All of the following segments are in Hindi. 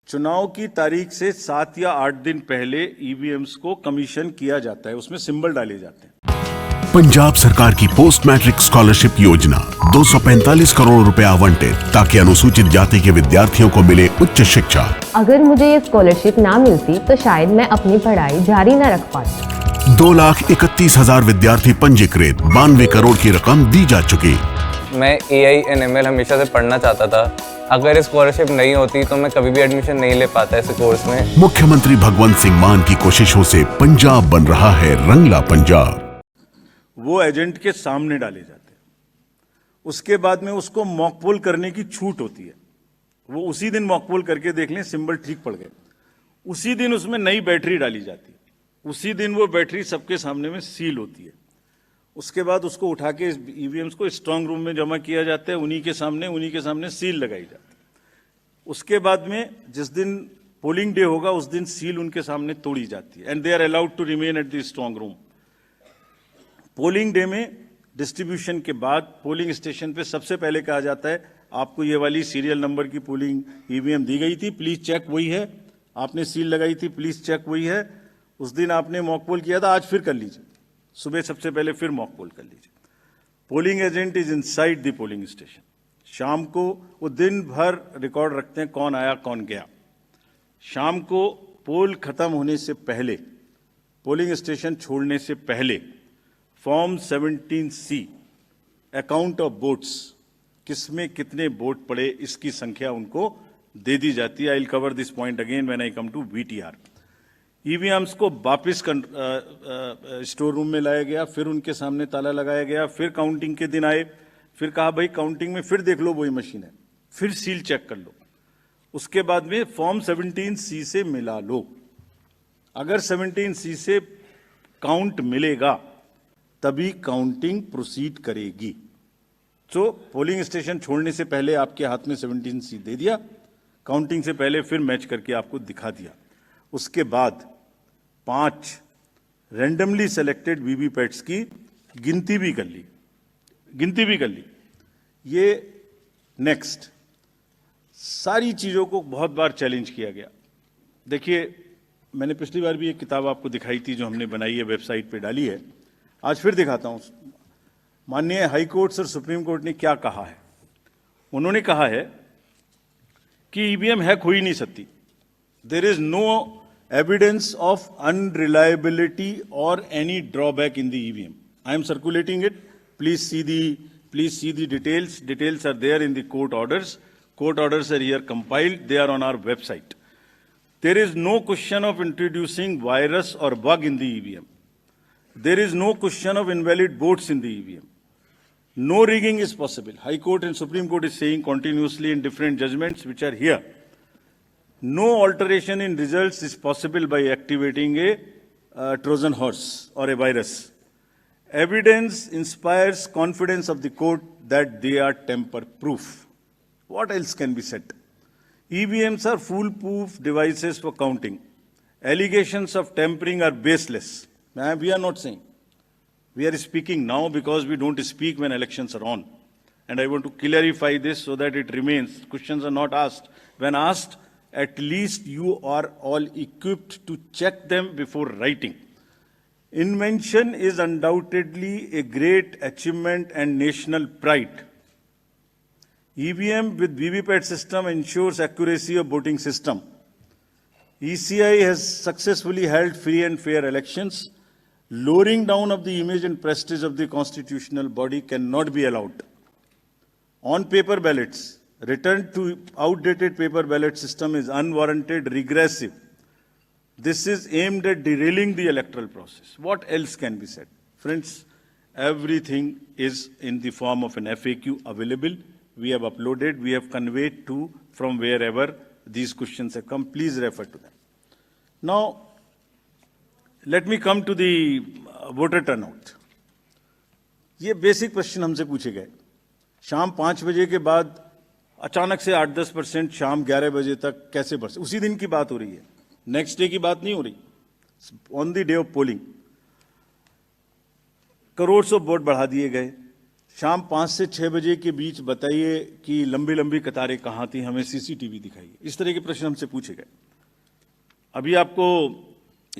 चुनाव की तारीख से 7 या 8 दिन पहले ईवीएम्स को कमीशन किया जाता है, उसमें सिंबल डाले जाते हैं। पंजाब सरकार की पोस्ट मैट्रिक स्कॉलरशिप योजना 245 करोड़ रुपए आवंटित ताकि अनुसूचित जाति के विद्यार्थियों को मिले उच्च शिक्षा। अगर मुझे ये स्कॉलरशिप ना मिलती तो शायद मैं अपनी पढ़ाई जारी न रख पाती। 2,31,000 विद्यार्थी पंजीकृत, 92 करोड़ की रकम दी जा चुकी। मैं AI/ML हमेशा से पढ़ना चाहता था। अगर ये स्कॉलरशिप नहीं होती तो मैं कभी भी एडमिशन नहीं ले पाता इस कोर्स में। मुख्यमंत्री भगवंत सिंह मान की कोशिशों से पंजाब बन रहा है रंगला पंजाब। वो एजेंट के सामने डाले जाते हैं, उसके बाद में उसको मॉकपोल करने की छूट होती है। वो उसी दिन मॉकपोल करके देख लें सिंबल ठीक पड़ गए, उसी दिन उसमें नई बैटरी डाली जाती है, उसी दिन वो बैटरी सबके सामने में सील होती है। उसके बाद उसको उठा के ईवीएम्स को स्ट्रांग रूम में जमा किया जाता है, उन्हीं के सामने सील लगाई जाती है। उसके बाद में जिस दिन पोलिंग डे होगा उस दिन सील उनके सामने तोड़ी जाती है and they are allowed to remain at the strong room. Polling day में डिस्ट्रीब्यूशन के बाद पोलिंग स्टेशन पे सबसे पहले कहा जाता है आपको ये वाली सीरियल नंबर की पोलिंग ईवीएम दी गई थी, प्लीज चेक वही है, आपने सील लगाई थी, प्लीज चेक वही है, उस दिन आपने मॉक पोल किया था, आज फिर कर लीजिए, सुबह सबसे पहले फिर मॉक पोल कर लीजिए। Polling agent is inside the polling station. शाम को वो दिन भर रिकॉर्ड रखते हैं कौन आया कौन गया। शाम को पोल खत्म होने से पहले, पोलिंग स्टेशन छोड़ने से पहले form 17C account of votes, किसमें कितने वोट पड़े इसकी संख्या उनको दे दी जाती है। I will cover this point again when I come to VTR। EVMs को वापस स्टोर रूम में लाया गया, फिर उनके सामने ताला लगाया गया, फिर काउंटिंग के दिन आए, फिर कहा भाई काउंटिंग में फिर देख लो वही मशीन है, फिर सील चेक कर लो। उसके बाद में फॉर्म 17C से मिला लो। अगर 17C से काउंट मिलेगा तभी काउंटिंग प्रोसीड करेगी। तो पोलिंग स्टेशन छोड़ने से पहले आपके हाथ में 17C दे दिया, काउंटिंग से पहले फिर मैच करके आपको दिखा दिया। उसके बाद 5 रैंडमली सेलेक्टेड वीवीपैट्स की गिनती भी कर ली। ये नेक्स्ट सारी चीज़ों को बहुत बार चैलेंज किया गया। देखिए, मैंने पिछली बार भी एक किताब आपको दिखाई थी जो हमने बनाई है, वेबसाइट पे डाली है, आज फिर दिखाता हूं। माननीय हाई कोर्ट्स और सुप्रीम कोर्ट ने क्या कहा है। उन्होंने कहा है कि ईवीएम हैक हो ही नहीं सकती। There is no evidence of unreliability और any drawback in the EVM. I am circulating it, please see the details are there in the court orders are here compiled, they are on our website. There is no question of introducing virus or bug in the EVM. There is no question of invalid votes in the EVM. No rigging is possible. High Court and Supreme Court is saying continuously in different judgments which are here. No alteration in results is possible by activating a Trojan horse or a virus. Evidence inspires confidence of the court that they are tamper-proof. What else can be said? EVMs are foolproof devices for counting. Allegations of tampering are baseless. We are not saying. We are speaking now because we don't speak when elections are on. And I want to clarify this so that it remains. Questions are not asked. When asked, at least you are all equipped to check them before writing. Invention is undoubtedly a great achievement and national pride. EVM with VVPAT system ensures accuracy of voting system. ECI has successfully held free and fair elections. Lowering down of the image and prestige of the constitutional body cannot be allowed. On paper ballots, return to outdated paper ballot system is unwarranted, regressive. This is aimed at derailing the electoral process. What else can be said? Friends, everything is in the form of an FAQ available. We have uploaded, we have conveyed to from wherever these questions have come. Please refer to them. Now, let me come to the voter turnout. ये बेसिक क्वेश्चन हमसे पूछे गए। शाम 5 बजे के बाद अचानक से 8-10%, शाम 11 बजे तक कैसे बढ़ सकते? उसी दिन की बात हो रही है, नेक्स्ट डे की बात नहीं हो रही। On the day of polling crore of vote बढ़ा दिए गए। शाम 5 से 6 बजे के बीच बताइए कि लंबी लंबी कतारें कहाँ थी, हमें सीसीटीवी दिखाइए। इस तरह के प्रश्न हमसे पूछे गए। अभी आपको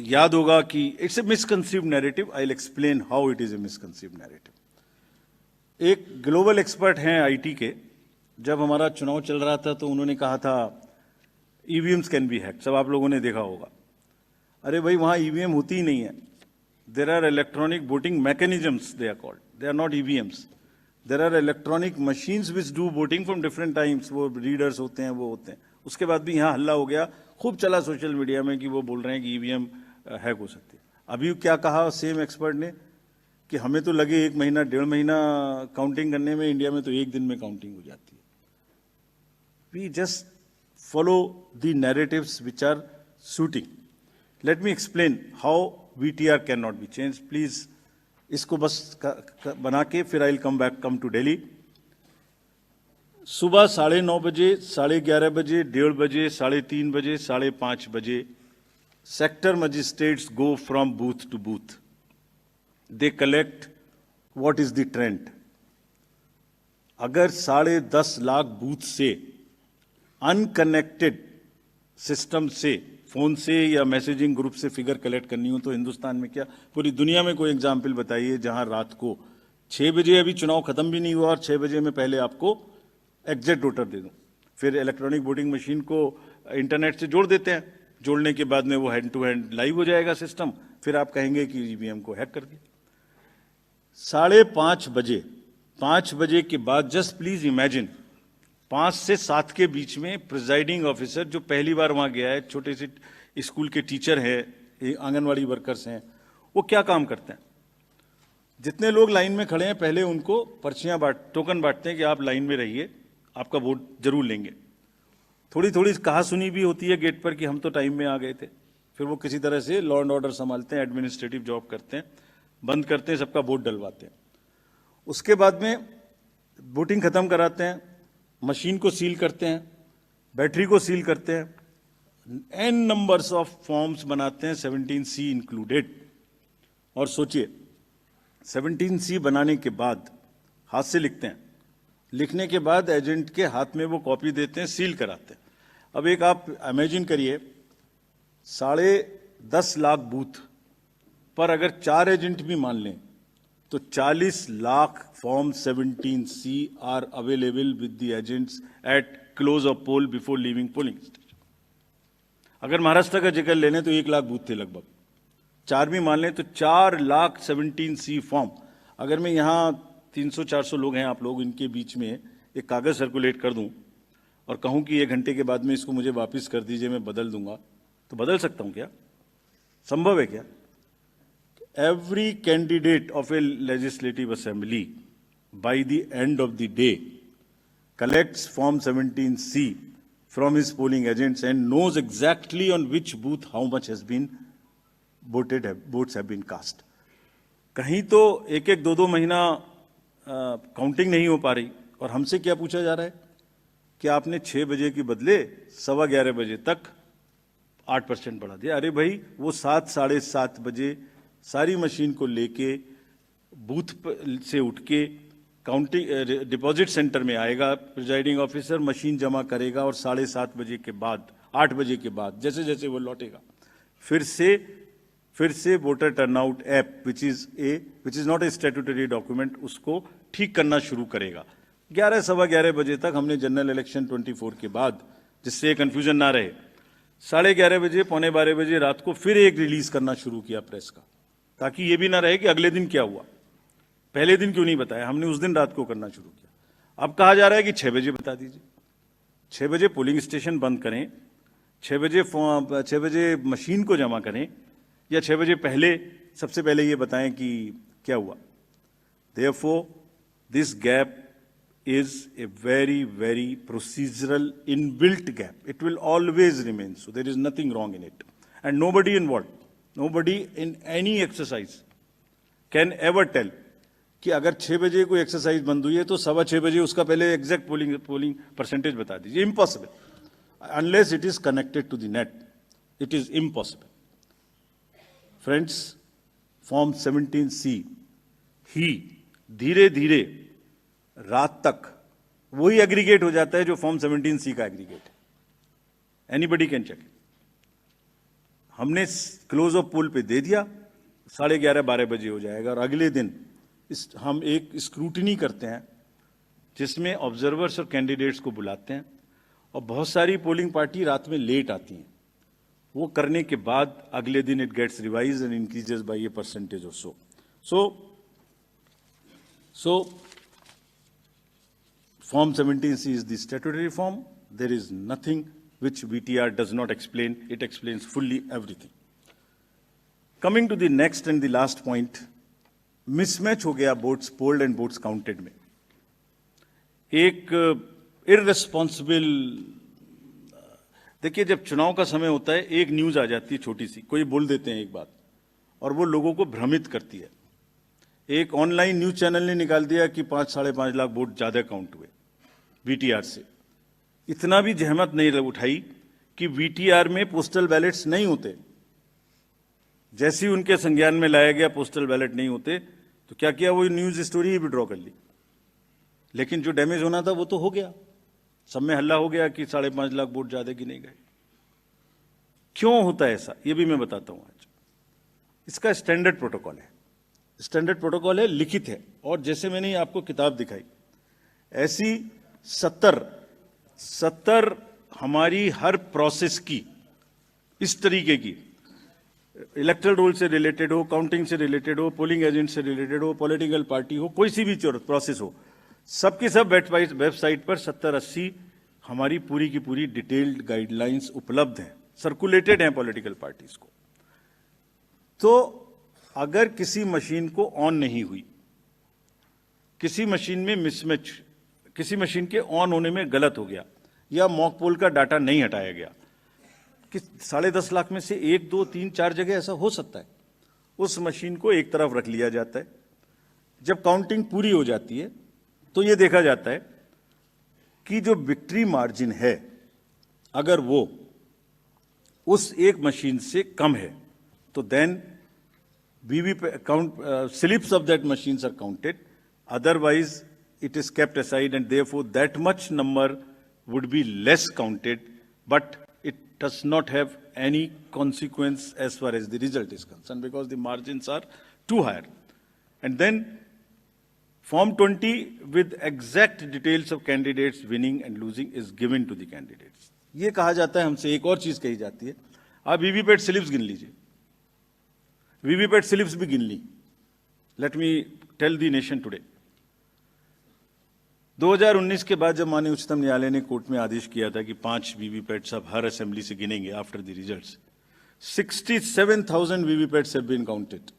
याद होगा कि it's a misconceived narrative. I will explain how it is a misconceived narrative. एक ग्लोबल एक्सपर्ट हैं आईटी के, जब हमारा चुनाव चल रहा था तो उन्होंने कहा था ईवीएम्स कैन बी हैक्ड। सब आप लोगों ने देखा होगा। अरे भाई, वहां ईवीएम होती ही नहीं है। There are electronic voting mechanisms, they are called, they are not EVMs. There are electronic machines which do voting from different times. वो रीडर्स होते हैं, वो होते हैं। उसके बाद भी यहाँ हल्ला हो गया, खूब चला सोशल मीडिया में कि वो बोल रहे हैं कि ईवीएम हैक हो सकती है। अभी क्या कहा सेम एक्सपर्ट ने कि हमें तो लगे 1 महीना 1.5 महीना काउंटिंग करने में, इंडिया में तो 1 दिन में काउंटिंग हो जाती है। We just follow the narratives which are suiting. Let me explain how VTR can not be change. Please इसको बस बना के फिर I will come to Delhi. सुबह 9:30 बजे, 11:30 बजे, 1:30 बजे, 3:30 बजे, 5:30 बजे sector magistrates go from booth to booth. They collect what is the trend. अगर 10.5 लाख बूथ से अनकनेक्टेड सिस्टम से, फोन से या मैसेजिंग ग्रुप से फिगर कलेक्ट करनी हो तो हिंदुस्तान में क्या, पूरी दुनिया में कोई एग्जाम्पल बताइए जहां रात को 6 बजे, अभी चुनाव खत्म भी नहीं हुआ और 6 बजे में पहले आपको एग्जैक्ट वोटर दे दूं। फिर इलेक्ट्रॉनिक वोटिंग मशीन को इंटरनेट से जोड़ देते हैं। जोड़ने के बाद में वो हैंड टू हैंड लाइव हो जाएगा सिस्टम। फिर आप कहेंगे कि ईवीएम को हैक कर दिया। 5:30 बजे, 5 बजे के बाद जस्ट प्लीज इमेजिन 5 से 7 के बीच में प्रिजाइडिंग ऑफिसर जो पहली बार वहां गया है, छोटे से स्कूल के टीचर हैं, आंगनवाड़ी वर्कर्स हैं, वो क्या काम करते हैं? जितने लोग लाइन में खड़े हैं पहले उनको पर्चियां टोकन बांटते हैं कि आप लाइन में रहिए, आपका वोट जरूर लेंगे। थोड़ी थोड़ी कहा सुनी भी होती है गेट पर कि हम तो टाइम में आ गए थे। फिर वो किसी तरह से लॉ एंड ऑर्डर संभालते हैं, एडमिनिस्ट्रेटिव जॉब करते हैं, बंद करते हैं, सबका वोट डलवाते हैं। उसके बाद में वोटिंग खत्म कराते हैं, मशीन को सील करते हैं, बैटरी को सील करते हैं, एन नंबर्स ऑफ फॉर्म्स बनाते हैं, 17C इंक्लूडेड। और सोचिए 17C बनाने के बाद हाथ से लिखते हैं, लिखने के बाद एजेंट के हाथ में वो कॉपी देते हैं, सील कराते हैं। अब एक आप इमेजिन करिए 10.5 लाख बूथ पर अगर 4 एजेंट भी मान लें तो 40 lakh form 17C are available with the agents at close of poll before leaving polling station. अगर महाराष्ट्र का जिक्र ले लें तो 1 लाख बूथ थे लगभग, 4 भी मान लें तो 4 लाख 17C फॉर्म। अगर मैं यहाँ 300-400 लोग हैं आप लोग, इनके बीच में एक कागज सर्कुलेट कर दूं और कहूं कि 1 घंटे के बाद में इसको मुझे वापस कर दीजिए, मैं बदल दूंगा, तो बदल सकता हूं क्या? संभव है क्या? Every candidate of a legislative assembly by the end of the day collects form 17C from his polling agents and knows exactly on which booth how much has been voted, votes have been cast. कहीं तो 1-1, 2-2 महीना काउंटिंग नहीं हो पा रही और हमसे क्या पूछा जा रहा है कि आपने 6 बजे के बदले 11:15 बजे तक 8% बढ़ा दिया। अरे भाई, वो 7, 7:30 बजे सारी मशीन को लेके बूथ से उठ के काउंटिंग डिपॉजिट सेंटर में आएगा, प्रिजाइडिंग ऑफिसर मशीन जमा करेगा और 7:30 बजे के बाद, 8 बजे के बाद जैसे जैसे वो लौटेगा फिर से voter turnout app which is not a statutory document, उसको ठीक करना शुरू करेगा। 11, 11:15 बजे तक हमने जनरल इलेक्शन 24 के बाद, जिससे कंफ्यूजन ना रहे, 11:30 बजे, 11:45 बजे रात को फिर एक रिलीज करना शुरू किया प्रेस का, ताकि ये भी ना रहे कि अगले दिन क्या हुआ, पहले दिन क्यों नहीं बताया। हमने उस दिन रात को करना शुरू किया। अब कहा जा रहा है कि 6 बजे बता दीजिए, 6 बजे पोलिंग स्टेशन बंद करें, 6 बजे मशीन को जमा करें, या 6 बजे पहले सबसे पहले ये बताएं कि क्या हुआ। Therefore, this gap is a very, very procedural inbuilt gap. It will always remain so. There is nothing wrong in it. And nobody involved, nobody in any exercise can ever tell कि अगर 6 बजे कोई एक्सरसाइज बंद हुई है तो 6:15 बजे उसका पहले एग्जैक्ट पोलिंग परसेंटेज बता दीजिए। Impossible, unless it is connected to the net, it is impossible. Friends, form 17C ही धीरे धीरे रात तक वही एग्रीगेट हो जाता है जो फॉर्म 17C का एग्रीगेट है। Anybody can check. हमने क्लोज ऑफ पोल पे दे दिया, 11:30-12 बजे हो जाएगा, और अगले दिन हम एक स्क्रूटनी करते हैं जिसमें ऑब्जर्वर्स और कैंडिडेट्स को बुलाते हैं, और बहुत सारी पोलिंग पार्टी रात में लेट आती हैं। वो करने के बाद अगले दिन it gets revise and increases by a percentage और so Form 17C is the statutory form. There is nothing which VTR does not explain. It explains fully everything. Coming to the next and the last point, mismatch हो गया votes polled and votes counted में। एक irresponsible, देखिए जब चुनाव का समय होता है एक न्यूज आ जाती है छोटी सी, कोई बोल देते हैं एक बात और वो लोगों को भ्रमित करती है। एक ऑनलाइन न्यूज चैनल ने निकाल दिया कि 5-5.5 लाख वोट ज्यादा काउंट हुए वीटीआर से। इतना भी जहमत नहीं उठाई कि वीटीआर में पोस्टल बैलेट्स नहीं होते। जैसे ही उनके संज्ञान में लाया गया पोस्टल बैलेट नहीं होते तो क्या किया, वो न्यूज स्टोरी ही विड्रॉ कर ली। लेकिन जो डैमेज होना था वो तो हो गया, सब में हल्ला हो गया कि 5.5 लाख वोट ज्यादा गिने गए। क्यों होता है ऐसा, ये भी मैं बताता हूं आज। इसका स्टैंडर्ड प्रोटोकॉल है, स्टैंडर्ड प्रोटोकॉल है, लिखित है, और जैसे मैंने आपको किताब दिखाई ऐसी 70 हमारी हर प्रोसेस की इस तरीके की, इलेक्टोरल रोल से रिलेटेड हो, काउंटिंग से रिलेटेड हो, पोलिंग एजेंट से रिलेटेड हो, पॉलिटिकल पार्टी हो, कोई सी भी प्रोसेस हो, सबकी सब वेबसाइट पर 70-80 हमारी पूरी की पूरी डिटेल्ड गाइडलाइंस उपलब्ध हैं, सर्कुलेटेड हैं पॉलिटिकल पार्टीज को। तो अगर किसी मशीन को ऑन नहीं हुई, किसी मशीन में मिसमैच, किसी मशीन के ऑन होने में गलत हो गया, या मॉक पोल का डाटा नहीं हटाया गया, कि 10.5 लाख में से 1, 2, 3, 4 जगह ऐसा हो सकता है, उस मशीन को एक तरफ रख लिया जाता है। जब काउंटिंग पूरी हो जाती है तो यह देखा जाता है कि जो विक्ट्री मार्जिन है अगर वो उस एक मशीन से कम है तो then slips of that machines are counted. Otherwise, it is kept aside, and therefore that much number would be less counted, but it does not have any consequence as far as the result is concerned, because the margins are too high. And then Form 20 with exact details of candidates winning and losing is given to the candidates. ये कहा जाता है हमसे, एक और चीज कही जाती है, आप वीवीपैट स्लिप्स गिन लीजिए, वीवीपैट स्लिप्स भी गिन ली। Let me tell the nation today, 2019 के बाद जब माननीय उच्चतम न्यायालय ने कोर्ट में आदेश किया था कि 5 वीवीपैट्स अब हर असेंबली से गिनेंगे after the results, 67,000 VVPATs have been counted.